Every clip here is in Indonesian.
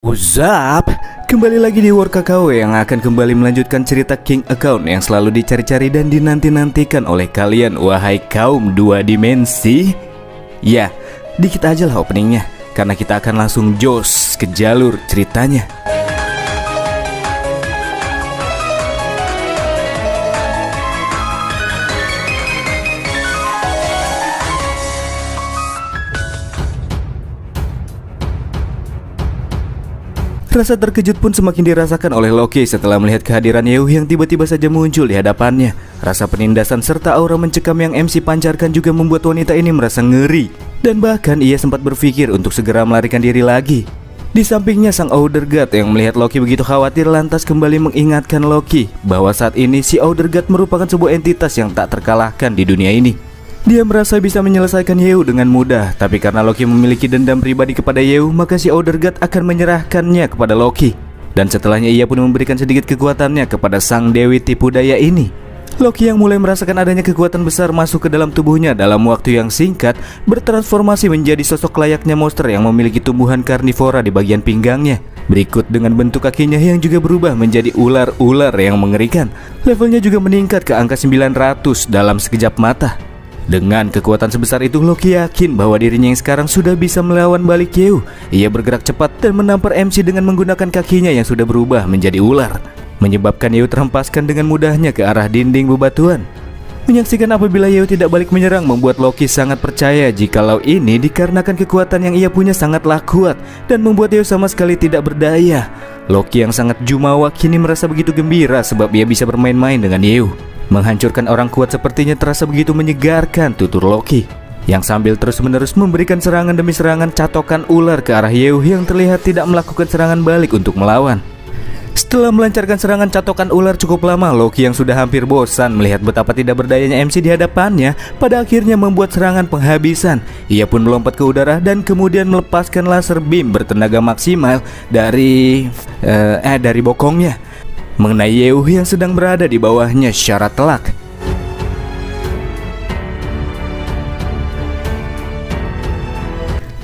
What's up? Kembali lagi di World Kakao yang akan kembali melanjutkan cerita King Account yang selalu dicari-cari dan dinanti-nantikan oleh kalian, wahai kaum dua dimensi. Ya, dikit aja lah openingnya, karena kita akan langsung jos ke jalur ceritanya. Rasa terkejut pun semakin dirasakan oleh Loki setelah melihat kehadiran Yew yang tiba-tiba saja muncul di hadapannya. Rasa penindasan serta aura mencekam yang MC pancarkan juga membuat wanita ini merasa ngeri. Dan bahkan ia sempat berpikir untuk segera melarikan diri lagi. Di sampingnya sang Outer God yang melihat Loki begitu khawatir lantas kembali mengingatkan Loki bahwa saat ini si Outer God merupakan sebuah entitas yang tak terkalahkan di dunia ini. Dia merasa bisa menyelesaikan Yew dengan mudah, tapi karena Loki memiliki dendam pribadi kepada Yew, maka si Outer God akan menyerahkannya kepada Loki. Dan setelahnya ia pun memberikan sedikit kekuatannya kepada sang Dewi Tipu Daya ini. Loki yang mulai merasakan adanya kekuatan besar masuk ke dalam tubuhnya dalam waktu yang singkat, bertransformasi menjadi sosok layaknya monster yang memiliki tumbuhan karnivora di bagian pinggangnya. Berikut dengan bentuk kakinya yang juga berubah menjadi ular-ular yang mengerikan. Levelnya juga meningkat ke angka 900 dalam sekejap mata. Dengan kekuatan sebesar itu, Loki yakin bahwa dirinya yang sekarang sudah bisa melawan balik Yew. Ia bergerak cepat dan menampar MC dengan menggunakan kakinya yang sudah berubah menjadi ular, menyebabkan Yew terhempaskan dengan mudahnya ke arah dinding bebatuan. Menyaksikan apabila Yew tidak balik menyerang membuat Loki sangat percaya jikalau ini dikarenakan kekuatan yang ia punya sangatlah kuat dan membuat Yew sama sekali tidak berdaya. Loki yang sangat jumawa kini merasa begitu gembira sebab ia bisa bermain-main dengan Yew. Menghancurkan orang kuat sepertinya terasa begitu menyegarkan tutur Loki, yang sambil terus-menerus memberikan serangan demi serangan catokan ular ke arah Yew yang terlihat tidak melakukan serangan balik untuk melawan. Setelah melancarkan serangan catokan ular cukup lama, Loki yang sudah hampir bosan melihat betapa tidak berdayanya MC di hadapannya, pada akhirnya membuat serangan penghabisan. Ia pun melompat ke udara dan kemudian melepaskan laser beam bertenaga maksimal dari bokongnya mengenai Yew yang sedang berada di bawahnya secara telak.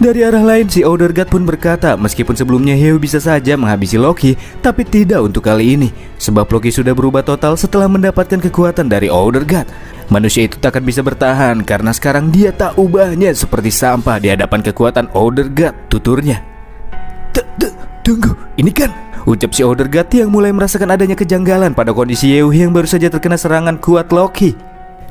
Dari arah lain si Outer God pun berkata meskipun sebelumnya Yew bisa saja menghabisi Loki, tapi tidak untuk kali ini, sebab Loki sudah berubah total setelah mendapatkan kekuatan dari Outer God. Manusia itu takkan bisa bertahan karena sekarang dia tak ubahnya seperti sampah di hadapan kekuatan Outer God, tuturnya. Tunggu, ini kan, ucap si Outer God yang mulai merasakan adanya kejanggalan pada kondisi Yew yang baru saja terkena serangan kuat Loki,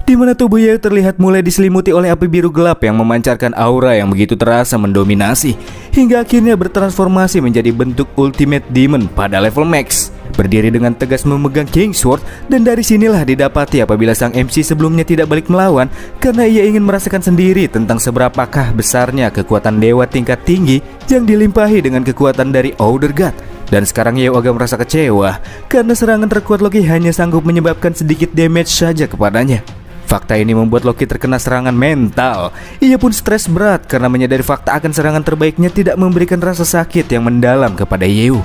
di mana tubuh Yew terlihat mulai diselimuti oleh api biru gelap yang memancarkan aura yang begitu terasa mendominasi, hingga akhirnya bertransformasi menjadi bentuk Ultimate Demon pada level max, berdiri dengan tegas memegang King Sword. Dan dari sinilah didapati apabila sang MC sebelumnya tidak balik melawan karena ia ingin merasakan sendiri tentang seberapakah besarnya kekuatan dewa tingkat tinggi yang dilimpahi dengan kekuatan dari Outer God. Dan sekarang Yew agak merasa kecewa karena serangan terkuat Loki hanya sanggup menyebabkan sedikit damage saja kepadanya. Fakta ini membuat Loki terkena serangan mental. Ia pun stres berat karena menyadari fakta akan serangan terbaiknya tidak memberikan rasa sakit yang mendalam kepada Yew.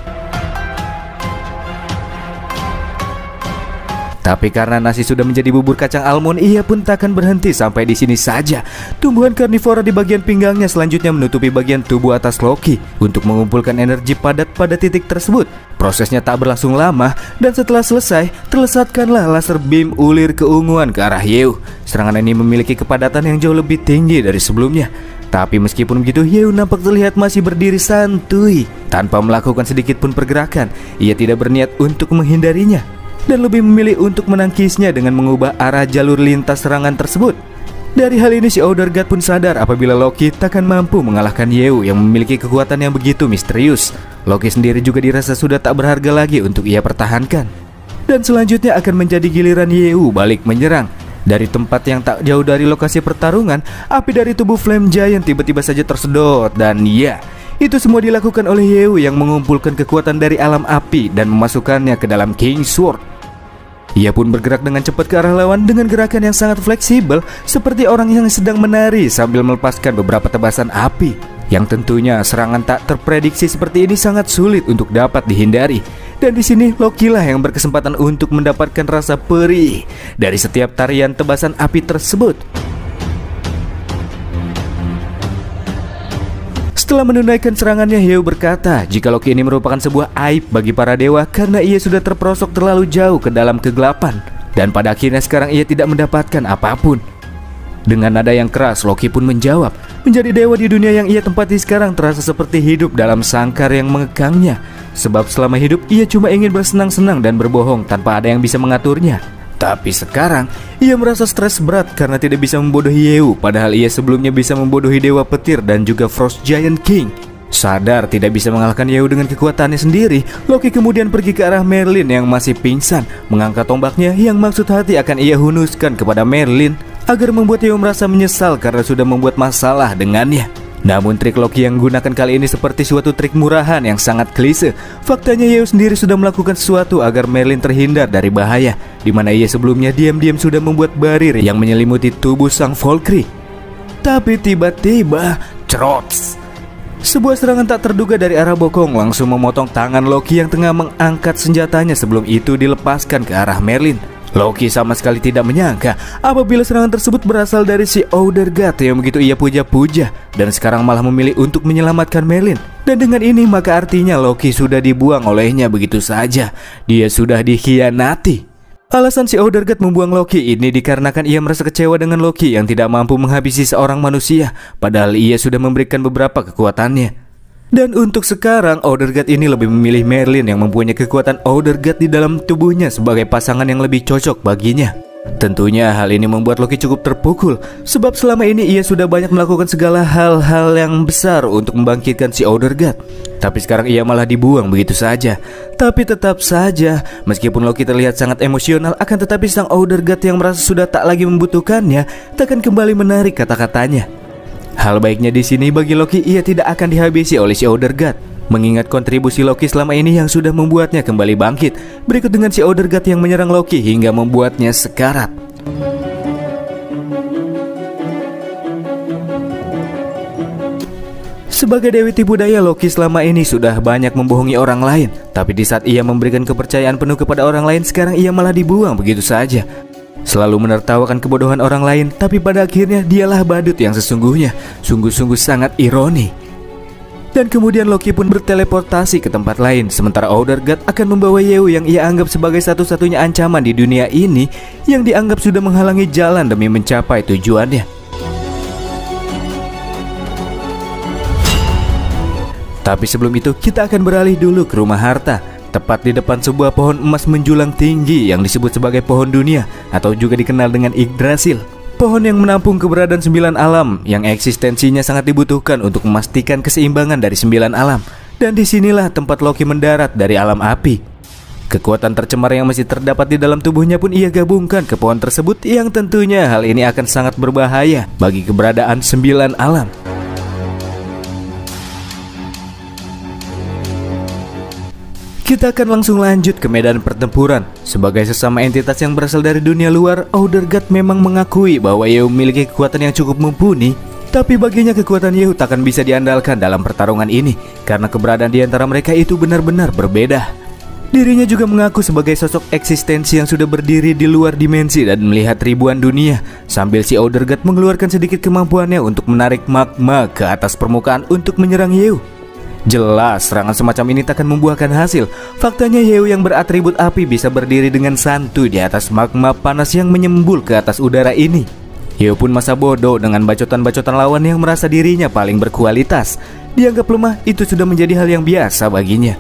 Tapi karena nasi sudah menjadi bubur kacang almond, ia pun takkan berhenti sampai di sini saja. Tumbuhan karnivora di bagian pinggangnya selanjutnya menutupi bagian tubuh atas Loki untuk mengumpulkan energi padat pada titik tersebut. Prosesnya tak berlangsung lama dan setelah selesai, terlesatkanlah laser beam ulir keunguan ke arah Yew. Serangan ini memiliki kepadatan yang jauh lebih tinggi dari sebelumnya. Tapi meskipun begitu, Yew nampak terlihat masih berdiri santuy tanpa melakukan sedikit pun pergerakan. Ia tidak berniat untuk menghindarinya dan lebih memilih untuk menangkisnya dengan mengubah arah jalur lintas serangan tersebut. Dari hal ini si Outer God pun sadar apabila Loki takkan mampu mengalahkan Yew yang memiliki kekuatan yang begitu misterius. Loki sendiri juga dirasa sudah tak berharga lagi untuk ia pertahankan. Dan selanjutnya akan menjadi giliran Yew balik menyerang. Dari tempat yang tak jauh dari lokasi pertarungan, api dari tubuh Flame Giant tiba-tiba saja tersedot. Dan ya, itu semua dilakukan oleh Yew yang mengumpulkan kekuatan dari alam api dan memasukkannya ke dalam King Sword. Ia pun bergerak dengan cepat ke arah lawan dengan gerakan yang sangat fleksibel seperti orang yang sedang menari sambil melepaskan beberapa tebasan api. Yang tentunya serangan tak terprediksi seperti ini sangat sulit untuk dapat dihindari. Dan di sini Loki lah yang berkesempatan untuk mendapatkan rasa perih dari setiap tarian tebasan api tersebut. Setelah menunaikan serangannya, Yeo berkata jika Loki ini merupakan sebuah aib bagi para dewa karena ia sudah terperosok terlalu jauh ke dalam kegelapan. Dan pada akhirnya sekarang ia tidak mendapatkan apapun. Dengan nada yang keras, Loki pun menjawab, menjadi dewa di dunia yang ia tempati sekarang terasa seperti hidup dalam sangkar yang mengekangnya. Sebab selama hidup ia cuma ingin bersenang-senang dan berbohong tanpa ada yang bisa mengaturnya. Tapi sekarang ia merasa stres berat karena tidak bisa membodohi Yeo, padahal ia sebelumnya bisa membodohi Dewa Petir dan juga Frost Giant King. Sadar tidak bisa mengalahkan Yeo dengan kekuatannya sendiri, Loki kemudian pergi ke arah Merlin yang masih pingsan, mengangkat tombaknya yang maksud hati akan ia hunuskan kepada Merlin agar membuat Yeo merasa menyesal karena sudah membuat masalah dengannya. Namun trik Loki yang gunakan kali ini seperti suatu trik murahan yang sangat klise. Faktanya Yeo sendiri sudah melakukan sesuatu agar Merlin terhindar dari bahaya, di mana ia sebelumnya diam-diam sudah membuat barir yang menyelimuti tubuh sang Valkyrie. Tapi tiba-tiba, cerots! Sebuah serangan tak terduga dari arah bokong langsung memotong tangan Loki yang tengah mengangkat senjatanya sebelum itu dilepaskan ke arah Merlin. Loki sama sekali tidak menyangka apabila serangan tersebut berasal dari si Oudergat yang begitu ia puja-puja dan sekarang malah memilih untuk menyelamatkan Merlin. Dan dengan ini maka artinya Loki sudah dibuang olehnya begitu saja. Dia sudah dikhianati. Alasan si Oudergat membuang Loki ini dikarenakan ia merasa kecewa dengan Loki yang tidak mampu menghabisi seorang manusia, padahal ia sudah memberikan beberapa kekuatannya. Dan untuk sekarang, Oudergat ini lebih memilih Merlin yang mempunyai kekuatan Oudergat di dalam tubuhnya sebagai pasangan yang lebih cocok baginya. Tentunya hal ini membuat Loki cukup terpukul, sebab selama ini ia sudah banyak melakukan segala hal-hal yang besar untuk membangkitkan si Oudergat. Tapi sekarang ia malah dibuang begitu saja. Tapi tetap saja, meskipun Loki terlihat sangat emosional, akan tetapi sang Oudergat yang merasa sudah tak lagi membutuhkannya takkan kembali menarik kata-katanya. Hal baiknya di sini bagi Loki, ia tidak akan dihabisi oleh si Oudergat. Mengingat kontribusi Loki selama ini yang sudah membuatnya kembali bangkit. Berikut dengan si Oudergat yang menyerang Loki hingga membuatnya sekarat. Sebagai dewi tipu daya, Loki selama ini sudah banyak membohongi orang lain. Tapi di saat ia memberikan kepercayaan penuh kepada orang lain, sekarang ia malah dibuang begitu saja. Selalu menertawakan kebodohan orang lain, tapi pada akhirnya dialah badut yang sesungguhnya. Sungguh-sungguh sangat ironi. Dan kemudian Loki pun berteleportasi ke tempat lain, sementara Oudergat akan membawa Yeo yang ia anggap sebagai satu-satunya ancaman di dunia ini, yang dianggap sudah menghalangi jalan demi mencapai tujuannya. Tapi sebelum itu kita akan beralih dulu ke rumah harta, tepat di depan sebuah pohon emas menjulang tinggi yang disebut sebagai pohon dunia atau juga dikenal dengan Yggdrasil. Pohon yang menampung keberadaan 9 alam yang eksistensinya sangat dibutuhkan untuk memastikan keseimbangan dari 9 alam. Dan disinilah tempat Loki mendarat dari alam api. Kekuatan tercemar yang masih terdapat di dalam tubuhnya pun ia gabungkan ke pohon tersebut, yang tentunya hal ini akan sangat berbahaya bagi keberadaan 9 alam. Kita akan langsung lanjut ke medan pertempuran. Sebagai sesama entitas yang berasal dari dunia luar, Oudergat memang mengakui bahwa Yeo memiliki kekuatan yang cukup mumpuni. Tapi baginya kekuatan Yeo takkan bisa diandalkan dalam pertarungan ini, karena keberadaan di antara mereka itu benar-benar berbeda. Dirinya juga mengaku sebagai sosok eksistensi yang sudah berdiri di luar dimensi dan melihat ribuan dunia, sambil si Oudergat mengeluarkan sedikit kemampuannya untuk menarik magma ke atas permukaan untuk menyerang Yeo. Jelas serangan semacam ini takkan membuahkan hasil. Faktanya Yeo yang beratribut api bisa berdiri dengan santuy di atas magma panas yang menyembul ke atas udara ini. Yeo pun masa bodoh dengan bacotan-bacotan lawan yang merasa dirinya paling berkualitas. Dianggap lemah itu sudah menjadi hal yang biasa baginya.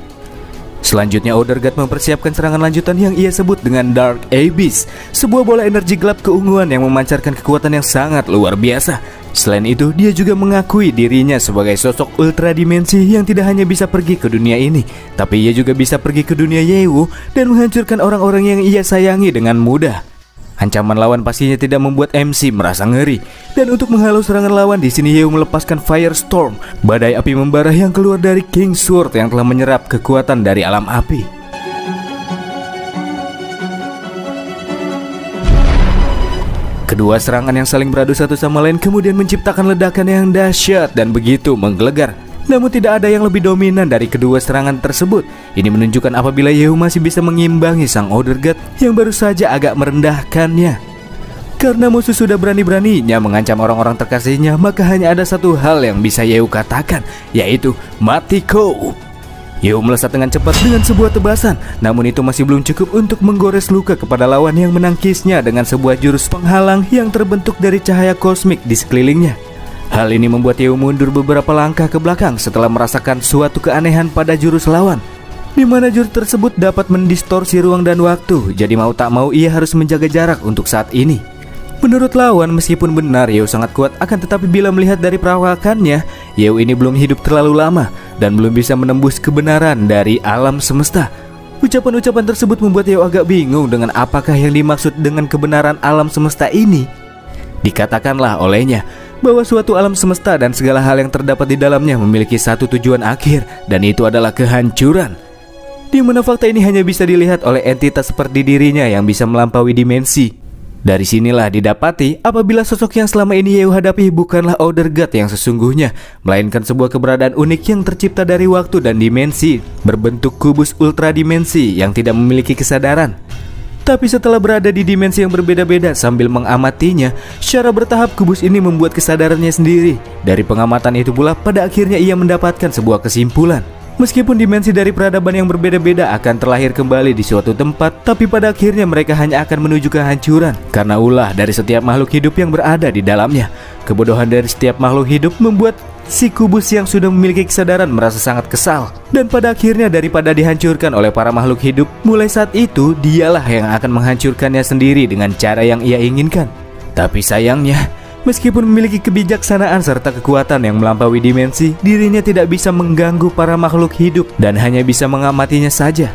Selanjutnya Oudergat mempersiapkan serangan lanjutan yang ia sebut dengan Dark Abyss, sebuah bola energi gelap keunguan yang memancarkan kekuatan yang sangat luar biasa. Selain itu, dia juga mengakui dirinya sebagai sosok ultra dimensi yang tidak hanya bisa pergi ke dunia ini, tapi ia juga bisa pergi ke dunia Yeo dan menghancurkan orang-orang yang ia sayangi dengan mudah. Ancaman lawan pastinya tidak membuat MC merasa ngeri. Dan untuk menghalau serangan lawan, di sini Yeo melepaskan Firestorm, badai api membara yang keluar dari King Sword yang telah menyerap kekuatan dari alam api. Kedua serangan yang saling beradu satu sama lain kemudian menciptakan ledakan yang dahsyat dan begitu menggelegar. Namun tidak ada yang lebih dominan dari kedua serangan tersebut. Ini menunjukkan apabila Yeo masih bisa mengimbangi sang Oudergat yang baru saja agak merendahkannya. Karena musuh sudah berani-beraninya mengancam orang-orang terkasihnya, maka hanya ada satu hal yang bisa Yeo katakan, yaitu mati kau. Yeo melesat dengan cepat dengan sebuah tebasan, namun itu masih belum cukup untuk menggores luka kepada lawan yang menangkisnya dengan sebuah jurus penghalang yang terbentuk dari cahaya kosmik di sekelilingnya. Hal ini membuat Yeo mundur beberapa langkah ke belakang setelah merasakan suatu keanehan pada jurus lawan, di mana jurus tersebut dapat mendistorsi ruang dan waktu, jadi mau tak mau ia harus menjaga jarak untuk saat ini. Menurut lawan, meskipun benar Yeo sangat kuat, akan tetapi bila melihat dari perawakannya, Yeo ini belum hidup terlalu lama dan belum bisa menembus kebenaran dari alam semesta. Ucapan-ucapan tersebut membuat Yeo agak bingung dengan apakah yang dimaksud dengan kebenaran alam semesta ini. Dikatakanlah olehnya bahwa suatu alam semesta dan segala hal yang terdapat di dalamnya memiliki satu tujuan akhir, dan itu adalah kehancuran. Di mana fakta ini hanya bisa dilihat oleh entitas seperti dirinya yang bisa melampaui dimensi. Dari sinilah didapati apabila sosok yang selama ini Yeo hadapi bukanlah Outer God yang sesungguhnya, melainkan sebuah keberadaan unik yang tercipta dari waktu dan dimensi, berbentuk kubus ultradimensi yang tidak memiliki kesadaran. Tapi setelah berada di dimensi yang berbeda-beda sambil mengamatinya, secara bertahap kubus ini membuat kesadarannya sendiri. Dari pengamatan itu pula pada akhirnya ia mendapatkan sebuah kesimpulan. Meskipun dimensi dari peradaban yang berbeda-beda akan terlahir kembali di suatu tempat, tapi pada akhirnya mereka hanya akan menuju kehancuran karena ulah dari setiap makhluk hidup yang berada di dalamnya. Kebodohan dari setiap makhluk hidup membuat si kubus yang sudah memiliki kesadaran merasa sangat kesal, dan pada akhirnya daripada dihancurkan oleh para makhluk hidup, mulai saat itu dialah yang akan menghancurkannya sendiri dengan cara yang ia inginkan. Tapi sayangnya, meskipun memiliki kebijaksanaan serta kekuatan yang melampaui dimensi, dirinya tidak bisa mengganggu para makhluk hidup dan hanya bisa mengamatinya saja.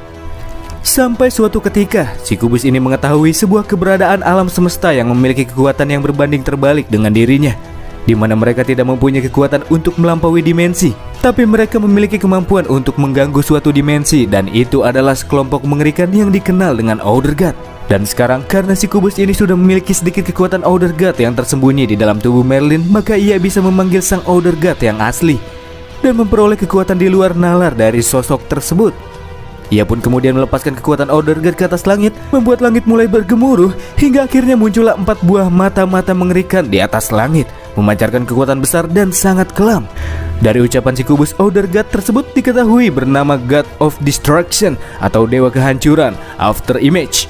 Sampai suatu ketika, si kubus ini mengetahui sebuah keberadaan alam semesta yang memiliki kekuatan yang berbanding terbalik dengan dirinya, di mana mereka tidak mempunyai kekuatan untuk melampaui dimensi, tapi mereka memiliki kemampuan untuk mengganggu suatu dimensi, dan itu adalah sekelompok mengerikan yang dikenal dengan Outer God. Dan sekarang karena si kubus ini sudah memiliki sedikit kekuatan Outer God yang tersembunyi di dalam tubuh Merlin, maka ia bisa memanggil sang Outer God yang asli dan memperoleh kekuatan di luar nalar dari sosok tersebut. Ia pun kemudian melepaskan kekuatan Outer God ke atas langit, membuat langit mulai bergemuruh hingga akhirnya muncullah 4 buah mata-mata mengerikan di atas langit, memancarkan kekuatan besar dan sangat kelam. Dari ucapan si kubus Outer God tersebut diketahui bernama God of Destruction atau Dewa Kehancuran, After Image.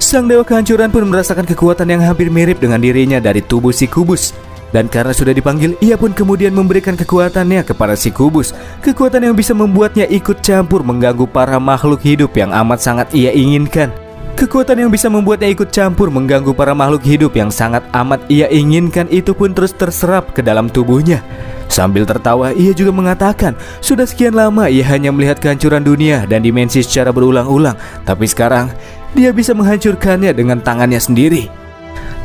Sang Dewa Kehancuran pun merasakan kekuatan yang hampir mirip dengan dirinya dari tubuh si kubus. Dan karena sudah dipanggil, ia pun kemudian memberikan kekuatannya kepada si kubus. Kekuatan yang bisa membuatnya ikut campur mengganggu para makhluk hidup yang amat sangat ia inginkan. Kekuatan yang bisa membuatnya ikut campur mengganggu para makhluk hidup yang sangat amat ia inginkan itu pun terus terserap ke dalam tubuhnya. Sambil tertawa, ia juga mengatakan, sudah sekian lama ia hanya melihat kehancuran dunia dan dimensi secara berulang-ulang, tapi sekarang dia bisa menghancurkannya dengan tangannya sendiri.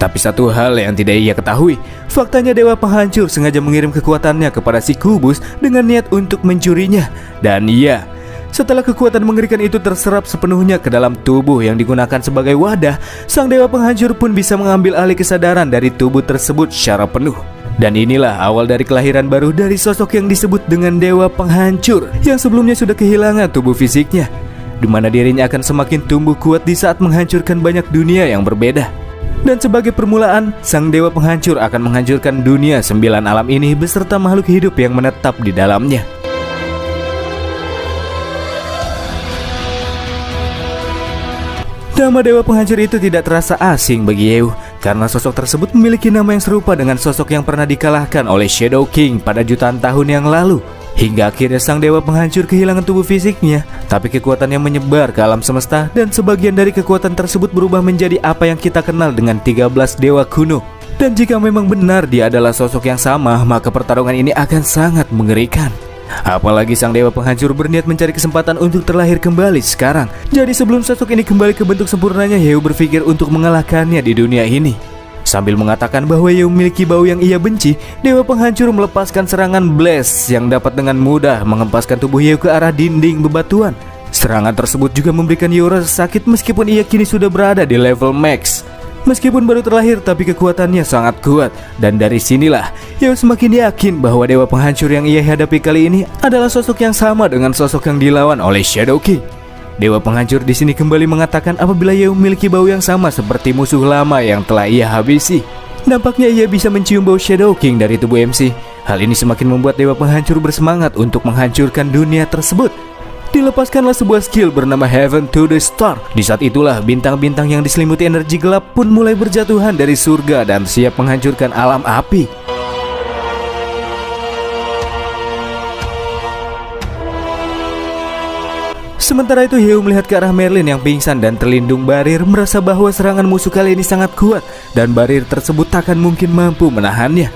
Tapi satu hal yang tidak ia ketahui, faktanya Dewa Penghancur sengaja mengirim kekuatannya kepada si kubus dengan niat untuk mencurinya. Dan iya, setelah kekuatan mengerikan itu terserap sepenuhnya ke dalam tubuh yang digunakan sebagai wadah, sang Dewa Penghancur pun bisa mengambil alih kesadaran dari tubuh tersebut secara penuh. Dan inilah awal dari kelahiran baru dari sosok yang disebut dengan Dewa Penghancur, yang sebelumnya sudah kehilangan tubuh fisiknya, di mana dirinya akan semakin tumbuh kuat di saat menghancurkan banyak dunia yang berbeda. Dan sebagai permulaan, sang Dewa Penghancur akan menghancurkan dunia 9 alam ini beserta makhluk hidup yang menetap di dalamnya. Nama Dewa Penghancur itu tidak terasa asing bagi Yeo, karena sosok tersebut memiliki nama yang serupa dengan sosok yang pernah dikalahkan oleh Shadow King pada jutaan tahun yang lalu. Hingga akhirnya sang Dewa Penghancur kehilangan tubuh fisiknya, tapi kekuatannya menyebar ke alam semesta, dan sebagian dari kekuatan tersebut berubah menjadi apa yang kita kenal dengan 13 Dewa kuno. Dan jika memang benar dia adalah sosok yang sama, maka pertarungan ini akan sangat mengerikan. Apalagi sang Dewa Penghancur berniat mencari kesempatan untuk terlahir kembali sekarang. Jadi sebelum sosok ini kembali ke bentuk sempurnanya, Yeo berpikir untuk mengalahkannya di dunia ini. Sambil mengatakan bahwa Yeo memiliki bau yang ia benci, Dewa Penghancur melepaskan serangan Blast yang dapat dengan mudah menghempaskan tubuh Yeo ke arah dinding bebatuan. Serangan tersebut juga memberikan Yeo rasa sakit meskipun ia kini sudah berada di level max. Meskipun baru terlahir, tapi kekuatannya sangat kuat. Dan dari sinilah Yeo semakin yakin bahwa Dewa Penghancur yang ia hadapi kali ini adalah sosok yang sama dengan sosok yang dilawan oleh Shadow King. Dewa Penghancur di sini kembali mengatakan apabila ia memiliki bau yang sama seperti musuh lama yang telah ia habisi. Nampaknya ia bisa mencium bau Shadow King dari tubuh MC. Hal ini semakin membuat Dewa Penghancur bersemangat untuk menghancurkan dunia tersebut. Dilepaskanlah sebuah skill bernama Heaven to the Star. Di saat itulah bintang-bintang yang diselimuti energi gelap pun mulai berjatuhan dari surga dan siap menghancurkan alam api. Sementara itu Heo melihat ke arah Merlin yang pingsan dan terlindung barir, merasa bahwa serangan musuh kali ini sangat kuat dan barir tersebut takkan mungkin mampu menahannya.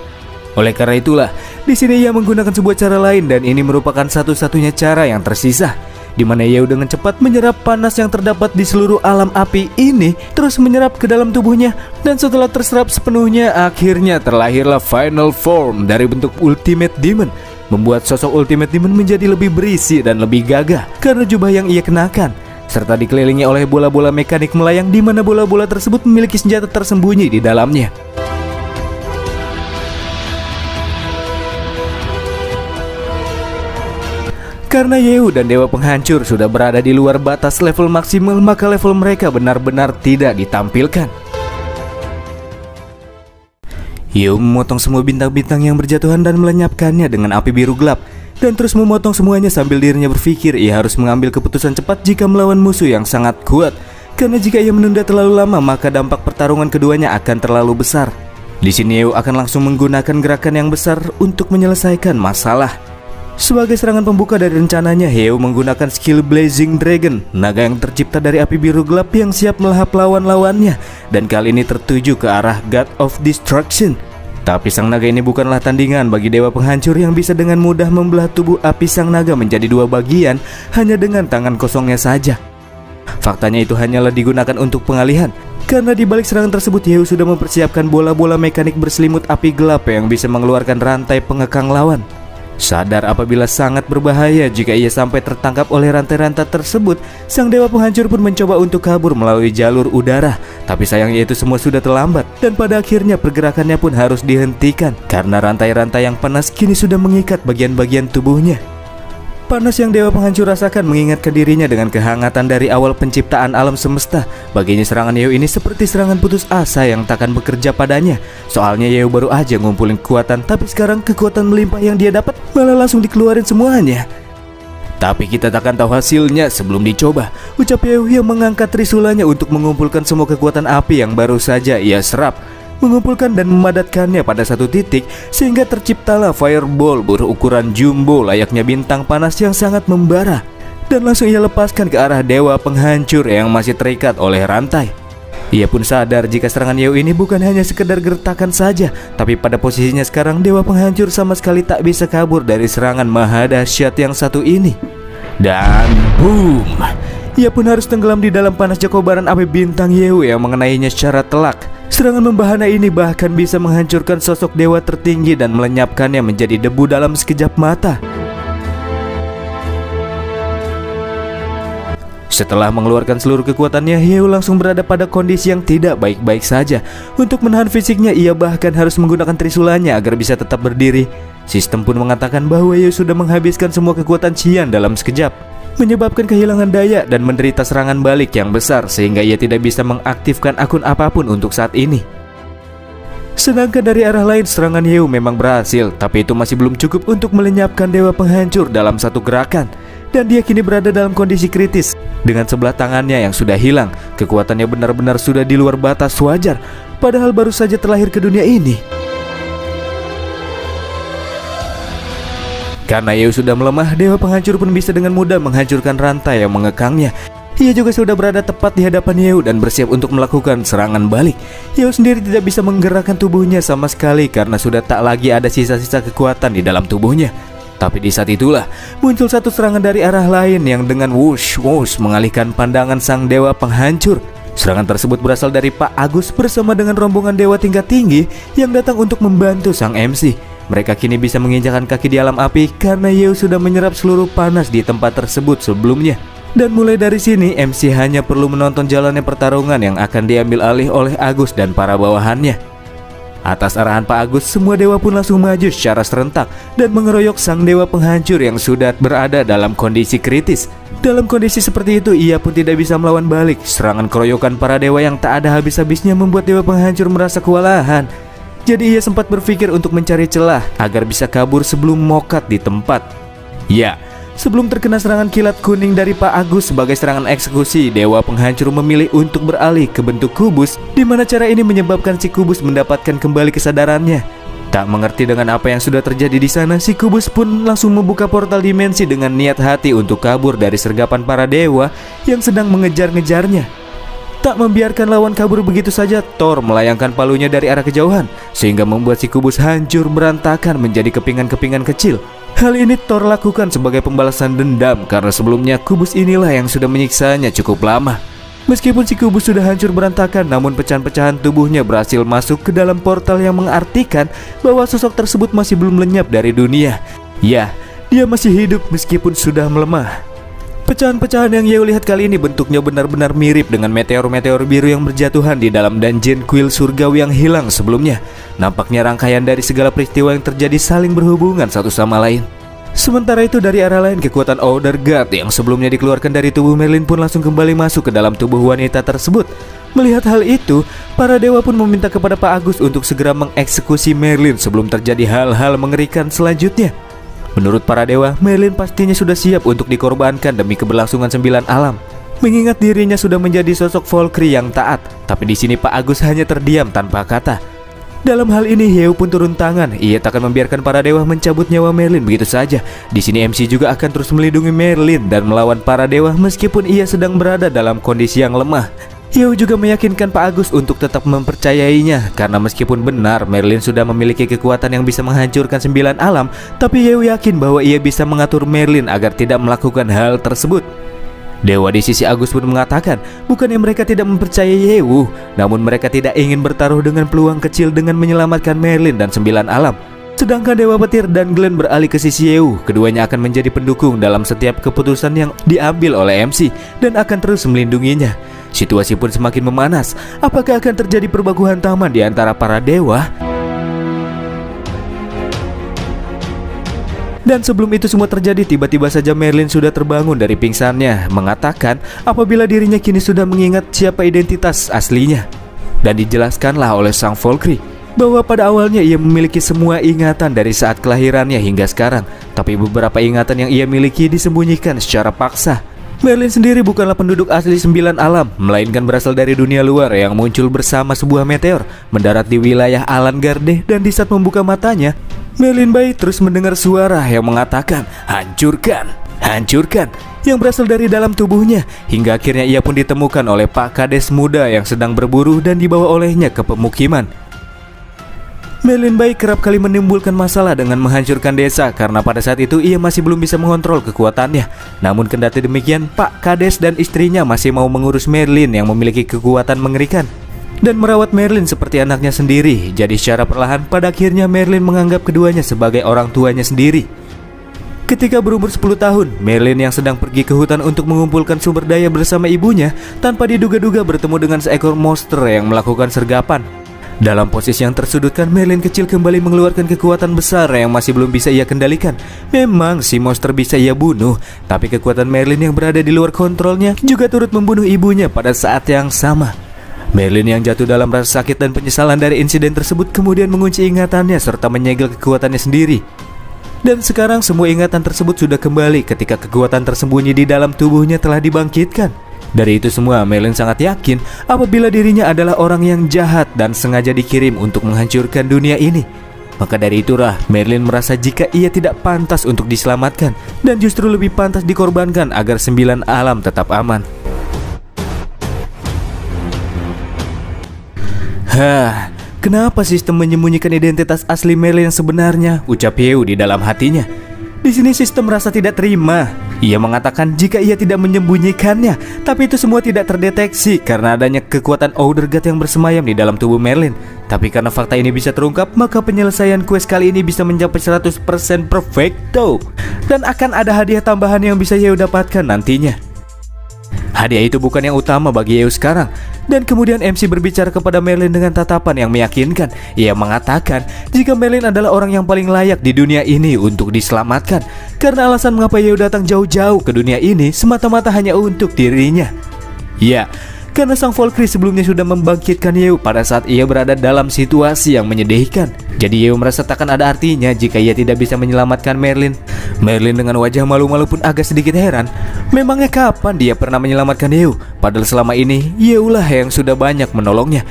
Oleh karena itulah, di sini ia menggunakan sebuah cara lain dan ini merupakan satu-satunya cara yang tersisa, di mana Heo dengan cepat menyerap panas yang terdapat di seluruh alam api ini terus menyerap ke dalam tubuhnya, dan setelah terserap sepenuhnya akhirnya terlahirlah final form dari bentuk Ultimate Demon, membuat sosok Ultimate Demon menjadi lebih berisi dan lebih gagah karena jubah yang ia kenakan, serta dikelilingi oleh bola-bola mekanik melayang di mana bola-bola tersebut memiliki senjata tersembunyi di dalamnya. Karena Heo dan Dewa Penghancur sudah berada di luar batas level maksimal, maka level mereka benar-benar tidak ditampilkan. Heo memotong semua bintang-bintang yang berjatuhan dan melenyapkannya dengan api biru gelap, dan terus memotong semuanya sambil dirinya berpikir ia harus mengambil keputusan cepat jika melawan musuh yang sangat kuat, karena jika ia menunda terlalu lama maka dampak pertarungan keduanya akan terlalu besar. Di sini Heo akan langsung menggunakan gerakan yang besar untuk menyelesaikan masalah. Sebagai serangan pembuka dari rencananya, Heo menggunakan skill Blazing Dragon, naga yang tercipta dari api biru gelap yang siap melahap lawan-lawannya, dan kali ini tertuju ke arah God of Destruction. Tapi sang naga ini bukanlah tandingan bagi Dewa Penghancur yang bisa dengan mudah membelah tubuh api sang naga menjadi dua bagian hanya dengan tangan kosongnya saja. Faktanya itu hanyalah digunakan untuk pengalihan, karena di balik serangan tersebut Heo sudah mempersiapkan bola-bola mekanik berselimut api gelap yang bisa mengeluarkan rantai pengekang lawan. Sadar apabila sangat berbahaya jika ia sampai tertangkap oleh rantai-rantai tersebut, sang Dewa Penghancur pun mencoba untuk kabur melalui jalur udara. Tapi sayangnya itu semua sudah terlambat, dan pada akhirnya pergerakannya pun harus dihentikan karena rantai-rantai yang panas kini sudah mengikat bagian-bagian tubuhnya. Panas yang Dewa Penghancur rasakan mengingatkan dirinya dengan kehangatan dari awal penciptaan alam semesta. Baginya serangan Heo ini seperti serangan putus asa yang takkan bekerja padanya. Soalnya Heo baru aja ngumpulin kekuatan, tapi sekarang kekuatan melimpah yang dia dapat malah langsung dikeluarin semuanya. Tapi kita takkan tahu hasilnya sebelum dicoba, ucap Heo yang mengangkat trisulanya untuk mengumpulkan semua kekuatan api yang baru saja ia serap, mengumpulkan dan memadatkannya pada satu titik sehingga terciptalah fireball berukuran jumbo layaknya bintang panas yang sangat membara, dan langsung ia lepaskan ke arah Dewa Penghancur yang masih terikat oleh rantai. Ia pun sadar jika serangan Heo ini bukan hanya sekedar gertakan saja, tapi pada posisinya sekarang Dewa Penghancur sama sekali tak bisa kabur dari serangan maha dahsyat yang satu ini. Dan boom, ia pun harus tenggelam di dalam panasnya kobaran api bintang Heo yang mengenainya secara telak. Serangan membahana ini bahkan bisa menghancurkan sosok dewa tertinggi dan melenyapkannya menjadi debu dalam sekejap mata. Setelah mengeluarkan seluruh kekuatannya, Heo langsung berada pada kondisi yang tidak baik-baik saja. Untuk menahan fisiknya, ia bahkan harus menggunakan trisulanya agar bisa tetap berdiri. Sistem pun mengatakan bahwa Heo sudah menghabiskan semua kekuatan Qian dalam sekejap, menyebabkan kehilangan daya dan menderita serangan balik yang besar sehingga ia tidak bisa mengaktifkan akun apapun untuk saat ini. Sedangkan dari arah lain serangan Heo memang berhasil, tapi itu masih belum cukup untuk melenyapkan Dewa Penghancur dalam satu gerakan, dan dia kini berada dalam kondisi kritis. Dengan sebelah tangannya yang sudah hilang, kekuatannya benar-benar sudah di luar batas wajar, padahal baru saja terlahir ke dunia ini. Karena Heo sudah melemah, Dewa Penghancur pun bisa dengan mudah menghancurkan rantai yang mengekangnya. Ia juga sudah berada tepat di hadapan Heo dan bersiap untuk melakukan serangan balik. Heo sendiri tidak bisa menggerakkan tubuhnya sama sekali karena sudah tak lagi ada sisa-sisa kekuatan di dalam tubuhnya. Tapi di saat itulah muncul satu serangan dari arah lain yang dengan wush mengalihkan pandangan sang Dewa Penghancur. Serangan tersebut berasal dari Pak Agus bersama dengan rombongan dewa tingkat tinggi yang datang untuk membantu sang MC. Mereka kini bisa menginjakan kaki di alam api karena Heo sudah menyerap seluruh panas di tempat tersebut sebelumnya. Dan mulai dari sini MC hanya perlu menonton jalannya pertarungan yang akan diambil alih oleh Agus dan para bawahannya. Atas arahan Pak Agus, semua dewa pun langsung maju secara serentak dan mengeroyok sang dewa penghancur yang sudah berada dalam kondisi kritis. Dalam kondisi seperti itu, ia pun tidak bisa melawan balik. Serangan keroyokan para dewa yang tak ada habis-habisnya membuat dewa penghancur merasa kewalahan. Jadi ia sempat berpikir untuk mencari celah agar bisa kabur sebelum mokat di tempat. Ya, sebelum terkena serangan kilat kuning dari Pak Agus sebagai serangan eksekusi, dewa penghancur memilih untuk beralih ke bentuk kubus, di mana cara ini menyebabkan si kubus mendapatkan kembali kesadarannya. Tak mengerti dengan apa yang sudah terjadi di sana, si kubus pun langsung membuka portal dimensi dengan niat hati untuk kabur dari sergapan para dewa yang sedang mengejar-ngejarnya. Tak membiarkan lawan kabur begitu saja, Thor melayangkan palunya dari arah kejauhan, sehingga membuat si kubus hancur berantakan menjadi kepingan-kepingan kecil. Hal ini Thor lakukan sebagai pembalasan dendam karena sebelumnya kubus inilah yang sudah menyiksanya cukup lama. Meskipun si kubus sudah hancur berantakan, namun pecahan-pecahan tubuhnya berhasil masuk ke dalam portal yang mengartikan bahwa sosok tersebut masih belum lenyap dari dunia. Ya, dia masih hidup meskipun sudah melemah. Pecahan-pecahan yang Yeo lihat kali ini bentuknya benar-benar mirip dengan meteor-meteor biru yang berjatuhan di dalam dungeon kuil surgawi yang hilang sebelumnya. Nampaknya rangkaian dari segala peristiwa yang terjadi saling berhubungan satu sama lain. Sementara itu dari arah lain, kekuatan Outer God yang sebelumnya dikeluarkan dari tubuh Merlin pun langsung kembali masuk ke dalam tubuh wanita tersebut. Melihat hal itu, para dewa pun meminta kepada Pak Agus untuk segera mengeksekusi Merlin sebelum terjadi hal-hal mengerikan selanjutnya. Menurut para dewa, Merlin pastinya sudah siap untuk dikorbankan demi keberlangsungan 9 alam. Mengingat dirinya sudah menjadi sosok Valkyrie yang taat, tapi di sini Pak Agus hanya terdiam tanpa kata. Dalam hal ini, Yeo pun turun tangan. Ia tak akan membiarkan para dewa mencabut nyawa Merlin begitu saja. Di sini MC juga akan terus melindungi Merlin dan melawan para dewa meskipun ia sedang berada dalam kondisi yang lemah. Yeo juga meyakinkan Pak Agus untuk tetap mempercayainya, karena meskipun benar Merlin sudah memiliki kekuatan yang bisa menghancurkan 9 alam, tapi Yeo yakin bahwa ia bisa mengatur Merlin agar tidak melakukan hal tersebut. Dewa di sisi Agus pun mengatakan, bukannya mereka tidak mempercayai Yeo, namun mereka tidak ingin bertaruh dengan peluang kecil dengan menyelamatkan Merlin dan 9 alam. Sedangkan Dewa Petir dan Glenn beralih ke sisi Yeo. Keduanya akan menjadi pendukung dalam setiap keputusan yang diambil oleh MC dan akan terus melindunginya. Situasi pun semakin memanas. Apakah akan terjadi perbaguhan taman di antara para dewa? Dan sebelum itu semua terjadi, tiba-tiba saja Merlin sudah terbangun dari pingsannya, mengatakan apabila dirinya kini sudah mengingat siapa identitas aslinya. Dan dijelaskanlah oleh sang Valkyrie bahwa pada awalnya ia memiliki semua ingatan dari saat kelahirannya hingga sekarang, tapi beberapa ingatan yang ia miliki disembunyikan secara paksa. Merlin sendiri bukanlah penduduk asli 9 alam, melainkan berasal dari dunia luar yang muncul bersama sebuah meteor, mendarat di wilayah Alangarde, dan di saat membuka matanya, Merlin bayi terus mendengar suara yang mengatakan, "Hancurkan, hancurkan," yang berasal dari dalam tubuhnya, hingga akhirnya ia pun ditemukan oleh Pak Kades muda yang sedang berburu dan dibawa olehnya ke pemukiman. Merlin bayi kerap kali menimbulkan masalah dengan menghancurkan desa karena pada saat itu ia masih belum bisa mengontrol kekuatannya. Namun kendati demikian, Pak Kades dan istrinya masih mau mengurus Merlin yang memiliki kekuatan mengerikan dan merawat Merlin seperti anaknya sendiri. Jadi secara perlahan pada akhirnya Merlin menganggap keduanya sebagai orang tuanya sendiri. Ketika berumur 10 tahun, Merlin yang sedang pergi ke hutan untuk mengumpulkan sumber daya bersama ibunya, tanpa diduga-duga bertemu dengan seekor monster yang melakukan sergapan. Dalam posisi yang tersudutkan, Merlin kecil kembali mengeluarkan kekuatan besar yang masih belum bisa ia kendalikan. Memang si monster bisa ia bunuh, tapi kekuatan Merlin yang berada di luar kontrolnya juga turut membunuh ibunya pada saat yang sama. Merlin yang jatuh dalam rasa sakit dan penyesalan dari insiden tersebut kemudian mengunci ingatannya serta menyegel kekuatannya sendiri. Dan sekarang semua ingatan tersebut sudah kembali ketika kekuatan tersembunyi di dalam tubuhnya telah dibangkitkan. Dari itu semua, Merlin sangat yakin apabila dirinya adalah orang yang jahat dan sengaja dikirim untuk menghancurkan dunia ini. Maka dari itulah Merlin merasa jika ia tidak pantas untuk diselamatkan dan justru lebih pantas dikorbankan agar 9 alam tetap aman. Kenapa sistem menyembunyikan identitas asli Merlin yang sebenarnya? Ucap Yeo di dalam hatinya. Di sini sistem merasa tidak terima. Ia mengatakan jika ia tidak menyembunyikannya, tapi itu semua tidak terdeteksi karena adanya kekuatan Outer God yang bersemayam di dalam tubuh Merlin. Tapi karena fakta ini bisa terungkap, maka penyelesaian quest kali ini bisa mencapai 100% perfecto. Dan akan ada hadiah tambahan yang bisa Yeo dapatkan nantinya. Hadiah itu bukan yang utama bagi Yeo sekarang. Dan kemudian MC berbicara kepada Merlin dengan tatapan yang meyakinkan. Ia mengatakan jika Merlin adalah orang yang paling layak di dunia ini untuk diselamatkan, karena alasan mengapa Yeo datang jauh-jauh ke dunia ini semata-mata hanya untuk dirinya. Ya, karena sang Valkyrie sebelumnya sudah membangkitkan Yeo pada saat ia berada dalam situasi yang menyedihkan. Jadi Yeo merasa takkan ada artinya jika ia tidak bisa menyelamatkan Merlin. Merlin dengan wajah malu-malu pun agak sedikit heran. Memangnya kapan dia pernah menyelamatkan Yeo? Padahal selama ini Yeo lah yang sudah banyak menolongnya.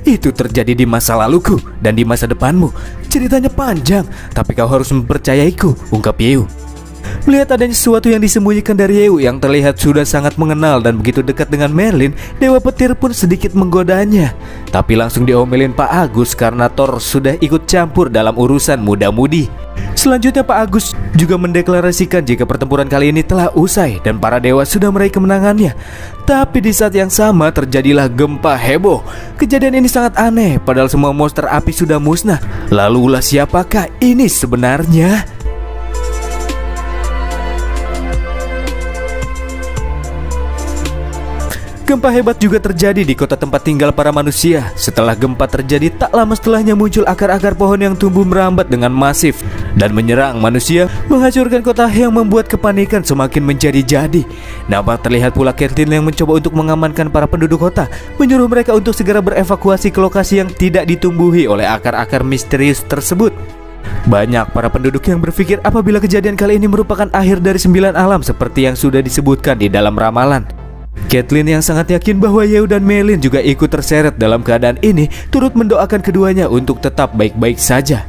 Itu terjadi di masa laluku dan di masa depanmu. Ceritanya panjang, tapi kau harus mempercayaiku, ungkap Yeo. Melihat adanya sesuatu yang disembunyikan dari Yeo yang terlihat sudah sangat mengenal dan begitu dekat dengan Merlin, Dewa Petir pun sedikit menggodanya. Tapi langsung diomelin Pak Agus karena Thor sudah ikut campur dalam urusan muda-mudi. Selanjutnya Pak Agus juga mendeklarasikan jika pertempuran kali ini telah usai dan para dewa sudah meraih kemenangannya. Tapi di saat yang sama terjadilah gempa heboh. Kejadian ini sangat aneh, padahal semua monster api sudah musnah. Lalu ulah siapakah ini sebenarnya? Gempa hebat juga terjadi di kota tempat tinggal para manusia. Setelah gempa terjadi, tak lama setelahnya muncul akar-akar pohon yang tumbuh merambat dengan masif dan menyerang manusia, menghancurkan kota yang membuat kepanikan semakin menjadi-jadi. Nampak terlihat pula Caitlyn yang mencoba untuk mengamankan para penduduk kota, menyuruh mereka untuk segera berevakuasi ke lokasi yang tidak ditumbuhi oleh akar-akar misterius tersebut. Banyak para penduduk yang berpikir apabila kejadian kali ini merupakan akhir dari 9 alam seperti yang sudah disebutkan di dalam ramalan. Caitlyn yang sangat yakin bahwa Yeo dan Merlin juga ikut terseret dalam keadaan ini, turut mendoakan keduanya untuk tetap baik-baik saja.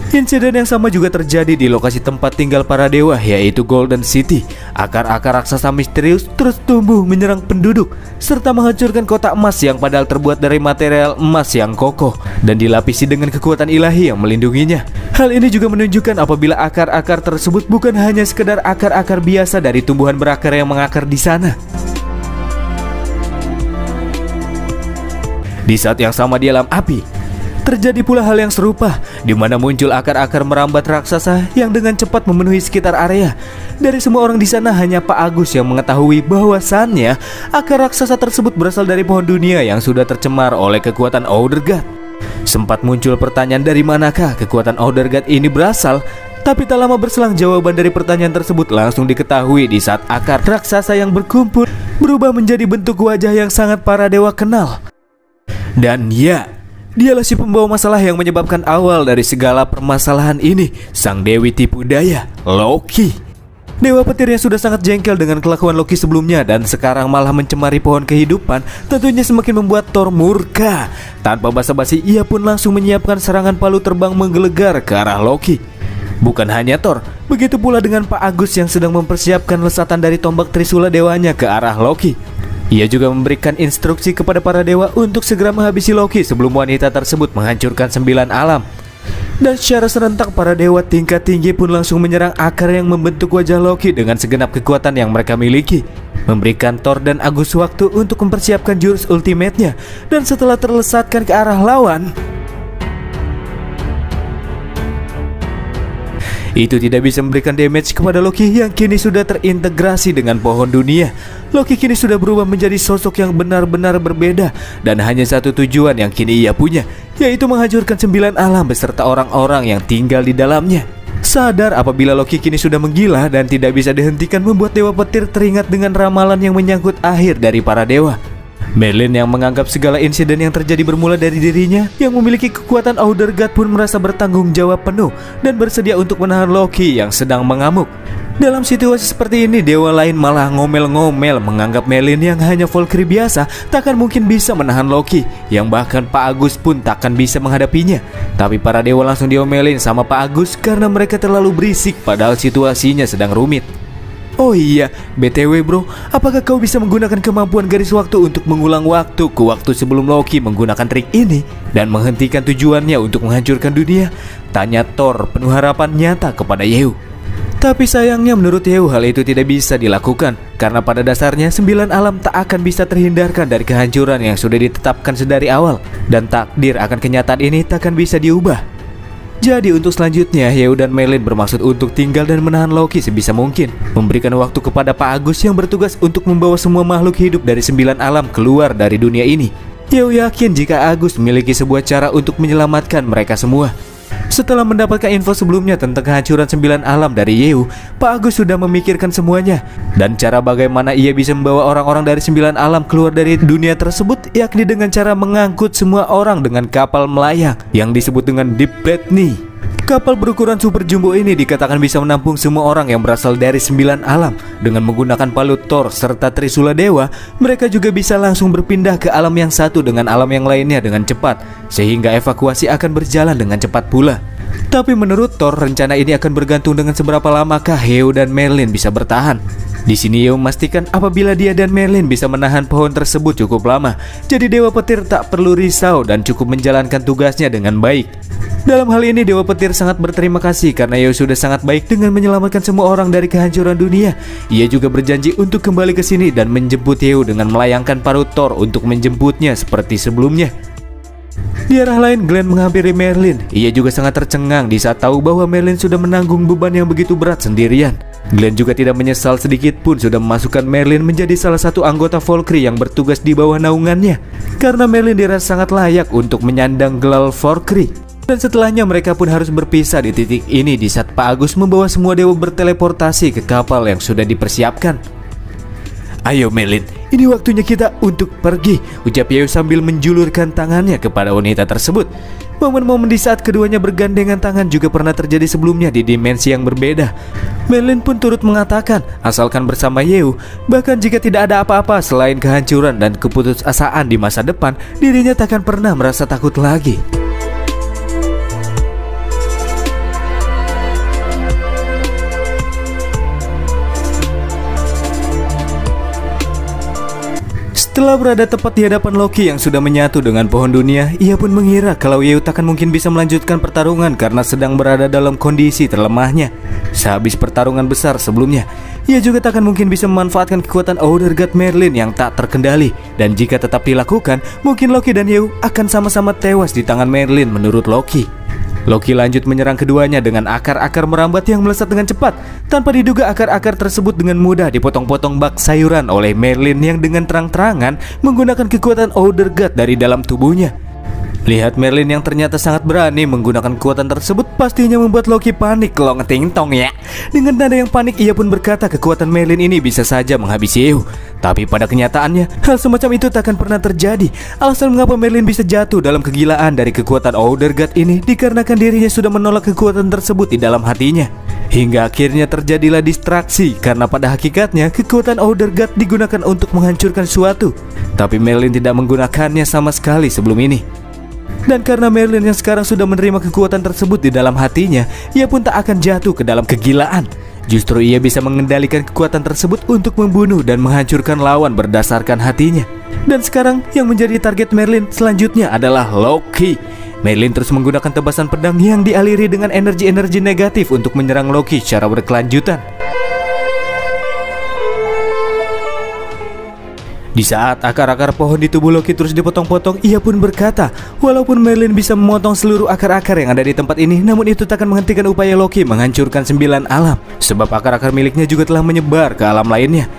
Insiden yang sama juga terjadi di lokasi tempat tinggal para dewa, yaitu Golden City. Akar-akar raksasa misterius terus tumbuh menyerang penduduk, serta menghancurkan kota emas yang padahal terbuat dari material emas yang kokoh dan dilapisi dengan kekuatan ilahi yang melindunginya. Hal ini juga menunjukkan apabila akar-akar tersebut bukan hanya sekedar akar-akar biasa dari tumbuhan berakar yang mengakar di sana. Di saat yang sama di alam api, terjadi pula hal yang serupa, di mana muncul akar-akar merambat raksasa yang dengan cepat memenuhi sekitar area. Dari semua orang di sana hanya Pak Agus yang mengetahui bahwasannya akar raksasa tersebut berasal dari pohon dunia yang sudah tercemar oleh kekuatan Outer God. Sempat muncul pertanyaan dari manakah kekuatan Outer God ini berasal, tapi tak lama berselang jawaban dari pertanyaan tersebut langsung diketahui di saat akar raksasa yang berkumpul berubah menjadi bentuk wajah yang sangat para dewa kenal. Dan ya, dialah si pembawa masalah yang menyebabkan awal dari segala permasalahan ini, sang dewi tipu daya, Loki. Dewa petir yang sudah sangat jengkel dengan kelakuan Loki sebelumnya dan sekarang malah mencemari pohon kehidupan, tentunya semakin membuat Thor murka. Tanpa basa-basi, ia pun langsung menyiapkan serangan palu terbang menggelegar ke arah Loki. Bukan hanya Thor, begitu pula dengan Pak Agus yang sedang mempersiapkan lesatan dari tombak Trisula dewanya ke arah Loki. Ia juga memberikan instruksi kepada para dewa untuk segera menghabisi Loki sebelum wanita tersebut menghancurkan 9 alam. Dan secara serentak para dewa tingkat tinggi pun langsung menyerang akar yang membentuk wajah Loki dengan segenap kekuatan yang mereka miliki, memberikan Thor dan Agus waktu untuk mempersiapkan jurus ultimate-nya. Dan setelah terlesatkan ke arah lawan, itu tidak bisa memberikan damage kepada Loki yang kini sudah terintegrasi dengan pohon dunia. Loki kini sudah berubah menjadi sosok yang benar-benar berbeda dan hanya satu tujuan yang kini ia punya, yaitu menghancurkan 9 alam beserta orang-orang yang tinggal di dalamnya. Sadar apabila Loki kini sudah menggila dan tidak bisa dihentikan, membuat Dewa Petir teringat dengan ramalan yang menyangkut akhir dari para dewa. Merlin yang menganggap segala insiden yang terjadi bermula dari dirinya yang memiliki kekuatan Outer God pun merasa bertanggung jawab penuh dan bersedia untuk menahan Loki yang sedang mengamuk. Dalam situasi seperti ini, dewa lain malah ngomel-ngomel menganggap Merlin yang hanya Valkyrie biasa takkan mungkin bisa menahan Loki, yang bahkan Pak Agus pun takkan bisa menghadapinya. Tapi para dewa langsung diomelin sama Pak Agus karena mereka terlalu berisik padahal situasinya sedang rumit. Oh iya, BTW bro, apakah kau bisa menggunakan kemampuan garis waktu untuk mengulang waktu ke waktu sebelum Loki menggunakan trik ini dan menghentikan tujuannya untuk menghancurkan dunia? Tanya Thor penuh harapan nyata kepada Yeo. Tapi sayangnya menurut Yeo hal itu tidak bisa dilakukan, karena pada dasarnya 9 alam tak akan bisa terhindarkan dari kehancuran yang sudah ditetapkan sedari awal, dan takdir akan kenyataan ini takkan bisa diubah. Jadi untuk selanjutnya, Yeo dan Merlin bermaksud untuk tinggal dan menahan Loki sebisa mungkin, memberikan waktu kepada Pak Agus yang bertugas untuk membawa semua makhluk hidup dari 9 alam keluar dari dunia ini. Yeo yakin jika Agus memiliki sebuah cara untuk menyelamatkan mereka semua. Setelah mendapatkan info sebelumnya tentang kehancuran 9 alam dari Yeo, Pak Agus sudah memikirkan semuanya dan cara bagaimana ia bisa membawa orang-orang dari 9 alam keluar dari dunia tersebut, yakni dengan cara mengangkut semua orang dengan kapal melayang yang disebut dengan Deep Britney. Kapal berukuran super jumbo ini dikatakan bisa menampung semua orang yang berasal dari 9 alam. Dengan menggunakan palu Thor serta Trisula Dewa, mereka juga bisa langsung berpindah ke alam yang satu dengan alam yang lainnya dengan cepat, sehingga evakuasi akan berjalan dengan cepat pula. Tapi menurut Thor, rencana ini akan bergantung dengan seberapa lamakah Yeo dan Merlin bisa bertahan. Di sini Yeo memastikan apabila dia dan Merlin bisa menahan pohon tersebut cukup lama, jadi Dewa Petir tak perlu risau dan cukup menjalankan tugasnya dengan baik. Dalam hal ini Dewa Petir sangat berterima kasih karena Yeo sudah sangat baik dengan menyelamatkan semua orang dari kehancuran dunia. Ia juga berjanji untuk kembali ke sini dan menjemput Yeo dengan melayangkan paruh Thor untuk menjemputnya seperti sebelumnya. Di arah lain, Glenn menghampiri Merlin. Ia juga sangat tercengang di saat tahu bahwa Merlin sudah menanggung beban yang begitu berat sendirian. Glenn juga tidak menyesal sedikit pun sudah memasukkan Merlin menjadi salah satu anggota Valkyrie yang bertugas di bawah naungannya, karena Merlin dirasa sangat layak untuk menyandang gelar Valkyrie. Dan setelahnya mereka pun harus berpisah di titik ini di saat Pak Agus membawa semua dewa berteleportasi ke kapal yang sudah dipersiapkan. "Ayo Merlin, ini waktunya kita untuk pergi," ucap Yeo sambil menjulurkan tangannya kepada wanita tersebut. Momen-momen di saat keduanya bergandengan tangan juga pernah terjadi sebelumnya di dimensi yang berbeda. Merlin pun turut mengatakan, asalkan bersama Yeo, bahkan jika tidak ada apa-apa selain kehancuran dan keputusasaan di masa depan, dirinya takkan pernah merasa takut lagi. Setelah berada tepat di hadapan Loki yang sudah menyatu dengan pohon dunia, ia pun mengira kalau Yeo takkan mungkin bisa melanjutkan pertarungan karena sedang berada dalam kondisi terlemahnya. Sehabis pertarungan besar sebelumnya, ia juga takkan mungkin bisa memanfaatkan kekuatan Outer God Merlin yang tak terkendali. Dan jika tetap dilakukan, mungkin Loki dan Yeo akan sama-sama tewas di tangan Merlin menurut Loki. Loki lanjut menyerang keduanya dengan akar-akar merambat yang melesat dengan cepat. Tanpa diduga akar-akar tersebut dengan mudah dipotong-potong bak sayuran oleh Merlin yang dengan terang-terangan menggunakan kekuatan Outer God dari dalam tubuhnya. Lihat Merlin yang ternyata sangat berani menggunakan kekuatan tersebut pastinya membuat Loki panik kalau ngeting-tong ya. Dengan nada yang panik ia pun berkata kekuatan Merlin ini bisa saja menghabisi Yeo. Tapi pada kenyataannya hal semacam itu takkan pernah terjadi. Alasan mengapa Merlin bisa jatuh dalam kegilaan dari kekuatan Outer God ini dikarenakan dirinya sudah menolak kekuatan tersebut di dalam hatinya. Hingga akhirnya terjadilah distraksi karena pada hakikatnya kekuatan Outer God digunakan untuk menghancurkan suatu. Tapi Merlin tidak menggunakannya sama sekali sebelum ini. Dan karena Merlin yang sekarang sudah menerima kekuatan tersebut di dalam hatinya, ia pun tak akan jatuh ke dalam kegilaan. Justru ia bisa mengendalikan kekuatan tersebut untuk membunuh dan menghancurkan lawan berdasarkan hatinya. Dan sekarang yang menjadi target Merlin selanjutnya adalah Loki. Merlin terus menggunakan tebasan pedang yang dialiri dengan energi-energi negatif untuk menyerang Loki secara berkelanjutan. Di saat akar-akar pohon di tubuh Loki terus dipotong-potong, ia pun berkata, walaupun Merlin bisa memotong seluruh akar-akar yang ada di tempat ini, namun itu takkan menghentikan upaya Loki menghancurkan 9 alam. Sebab akar-akar miliknya juga telah menyebar ke alam lainnya.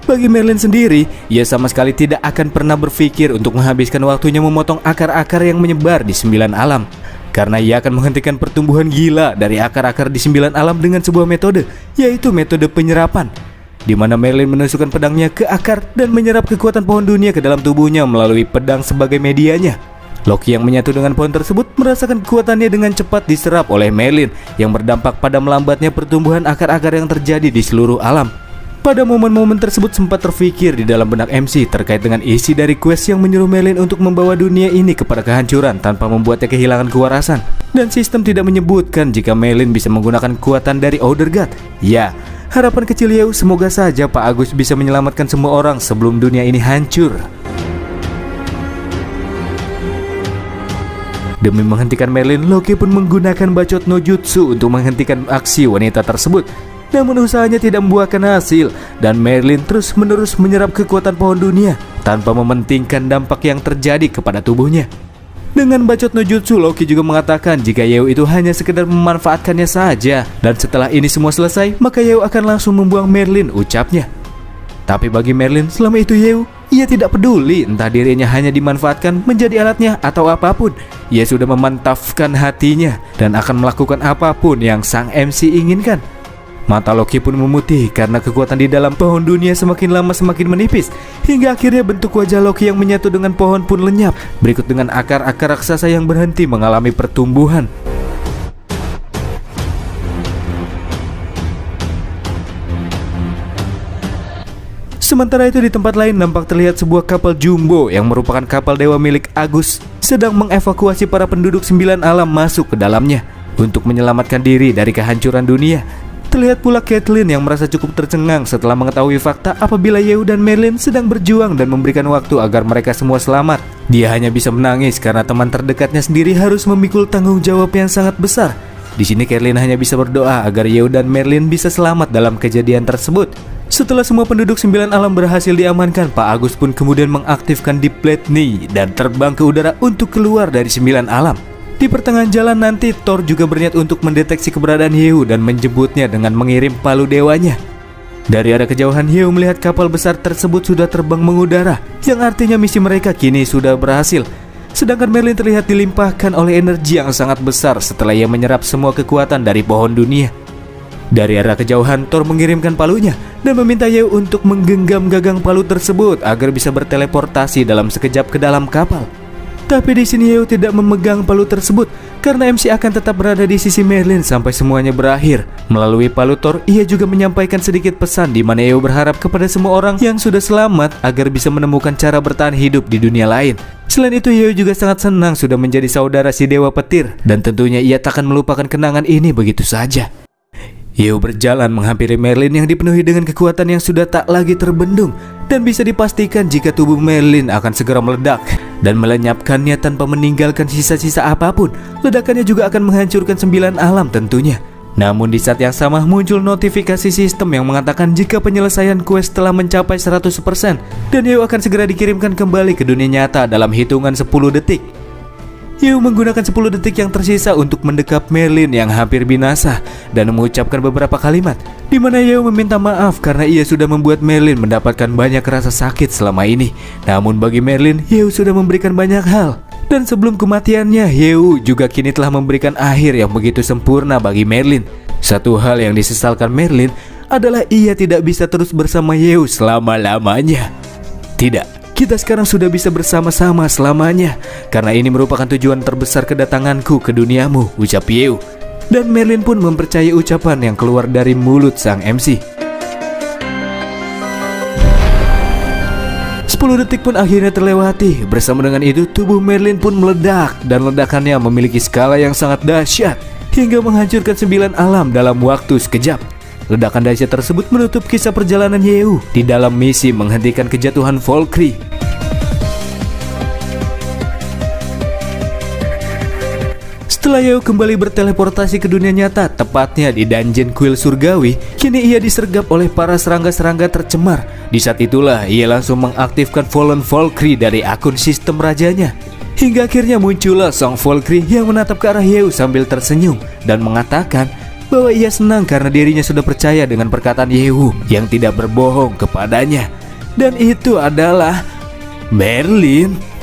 Bagi Merlin sendiri, ia sama sekali tidak akan pernah berpikir untuk menghabiskan waktunya memotong akar-akar yang menyebar di 9 alam. Karena ia akan menghentikan pertumbuhan gila dari akar-akar di 9 alam dengan sebuah metode, yaitu metode penyerapan. Di mana Merlin menusukkan pedangnya ke akar dan menyerap kekuatan pohon dunia ke dalam tubuhnya melalui pedang sebagai medianya. Loki yang menyatu dengan pohon tersebut merasakan kekuatannya dengan cepat diserap oleh Merlin yang berdampak pada melambatnya pertumbuhan akar-akar yang terjadi di seluruh alam. Pada momen-momen tersebut sempat terfikir di dalam benak MC terkait dengan isi dari quest yang menyuruh Merlin untuk membawa dunia ini kepada kehancuran tanpa membuatnya kehilangan kewarasan. Dan sistem tidak menyebutkan jika Merlin bisa menggunakan kekuatan dari Outer God. Ya, harapan kecil Yeo, semoga saja Pak Agus bisa menyelamatkan semua orang sebelum dunia ini hancur. Demi menghentikan Merlin, Loki pun menggunakan bacot no jutsu untuk menghentikan aksi wanita tersebut. Namun usahanya tidak membuahkan hasil dan Merlin terus-menerus menyerap kekuatan pohon dunia tanpa mementingkan dampak yang terjadi kepada tubuhnya. Dengan bacot no jutsu, Loki juga mengatakan jika Yeo itu hanya sekedar memanfaatkannya saja. Dan setelah ini semua selesai, maka Yeo akan langsung membuang Merlin, ucapnya. Tapi bagi Merlin, selama itu Yeo, ia tidak peduli entah dirinya hanya dimanfaatkan menjadi alatnya atau apapun. Ia sudah memantapkan hatinya dan akan melakukan apapun yang sang MC inginkan. Mata Loki pun memutih karena kekuatan di dalam pohon dunia semakin lama semakin menipis, hingga akhirnya bentuk wajah Loki yang menyatu dengan pohon pun lenyap, berikut dengan akar-akar raksasa yang berhenti mengalami pertumbuhan. Sementara itu di tempat lain nampak terlihat sebuah kapal jumbo yang merupakan kapal dewa milik Agus sedang mengevakuasi para penduduk 9 alam masuk ke dalamnya untuk menyelamatkan diri dari kehancuran dunia. Terlihat pula Caitlyn yang merasa cukup tercengang setelah mengetahui fakta apabila Yeo dan Merlin sedang berjuang dan memberikan waktu agar mereka semua selamat. Dia hanya bisa menangis karena teman terdekatnya sendiri harus memikul tanggung jawab yang sangat besar. Di sini Caitlyn hanya bisa berdoa agar Yeo dan Merlin bisa selamat dalam kejadian tersebut. Setelah semua penduduk 9 alam berhasil diamankan, Pak Agus pun kemudian mengaktifkan Deep Platney dan terbang ke udara untuk keluar dari 9 alam. Di pertengahan jalan nanti, Thor juga berniat untuk mendeteksi keberadaan Yeo dan menjemputnya dengan mengirim palu dewanya. Dari arah kejauhan, Yeo melihat kapal besar tersebut sudah terbang mengudara, yang artinya misi mereka kini sudah berhasil. Sedangkan Merlin terlihat dilimpahkan oleh energi yang sangat besar setelah ia menyerap semua kekuatan dari pohon dunia. Dari arah kejauhan, Thor mengirimkan palunya dan meminta Yeo untuk menggenggam gagang palu tersebut agar bisa berteleportasi dalam sekejap ke dalam kapal. Tapi di sini Yeo tidak memegang palu tersebut karena MC akan tetap berada di sisi Merlin sampai semuanya berakhir. Melalui palu Thor, ia juga menyampaikan sedikit pesan di mana Yeo berharap kepada semua orang yang sudah selamat agar bisa menemukan cara bertahan hidup di dunia lain. Selain itu, Yeo juga sangat senang sudah menjadi saudara si Dewa Petir dan tentunya ia takkan melupakan kenangan ini begitu saja. Yeo berjalan menghampiri Merlin yang dipenuhi dengan kekuatan yang sudah tak lagi terbendung, dan bisa dipastikan jika tubuh Merlin akan segera meledak dan melenyapkannya tanpa meninggalkan sisa-sisa apapun. Ledakannya juga akan menghancurkan 9 alam tentunya. Namun di saat yang sama muncul notifikasi sistem yang mengatakan jika penyelesaian quest telah mencapai 100% dan Yeo akan segera dikirimkan kembali ke dunia nyata dalam hitungan 10 detik. Yeo menggunakan 10 detik yang tersisa untuk mendekap Merlin yang hampir binasa dan mengucapkan beberapa kalimat di mana Yeo meminta maaf karena ia sudah membuat Merlin mendapatkan banyak rasa sakit selama ini. Namun bagi Merlin, Yeo sudah memberikan banyak hal. Dan sebelum kematiannya, Yeo juga kini telah memberikan akhir yang begitu sempurna bagi Merlin. Satu hal yang disesalkan Merlin adalah ia tidak bisa terus bersama Yeo selama-lamanya. Tidak. Kita sekarang sudah bisa bersama-sama selamanya karena ini merupakan tujuan terbesar kedatanganku ke duniamu, ucap Yeo. Dan Merlin pun mempercayai ucapan yang keluar dari mulut sang MC. 10 detik pun akhirnya terlewati. Bersama dengan itu, tubuh Merlin pun meledak dan ledakannya memiliki skala yang sangat dahsyat hingga menghancurkan 9 alam dalam waktu sekejap. Ledakan dahsyat tersebut menutup kisah perjalanan Yeo di dalam misi menghentikan kejatuhan Valkyrie. Setelah Yeo kembali berteleportasi ke dunia nyata, tepatnya di dungeon kuil surgawi, kini ia disergap oleh para serangga-serangga tercemar. Di saat itulah ia langsung mengaktifkan Fallen Valkyrie dari akun sistem rajanya. Hingga akhirnya muncullah sang Valkyrie yang menatap ke arah Yeo sambil tersenyum dan mengatakan bahwa ia senang karena dirinya sudah percaya dengan perkataan Yeo yang tidak berbohong kepadanya. Dan itu adalah Merlin.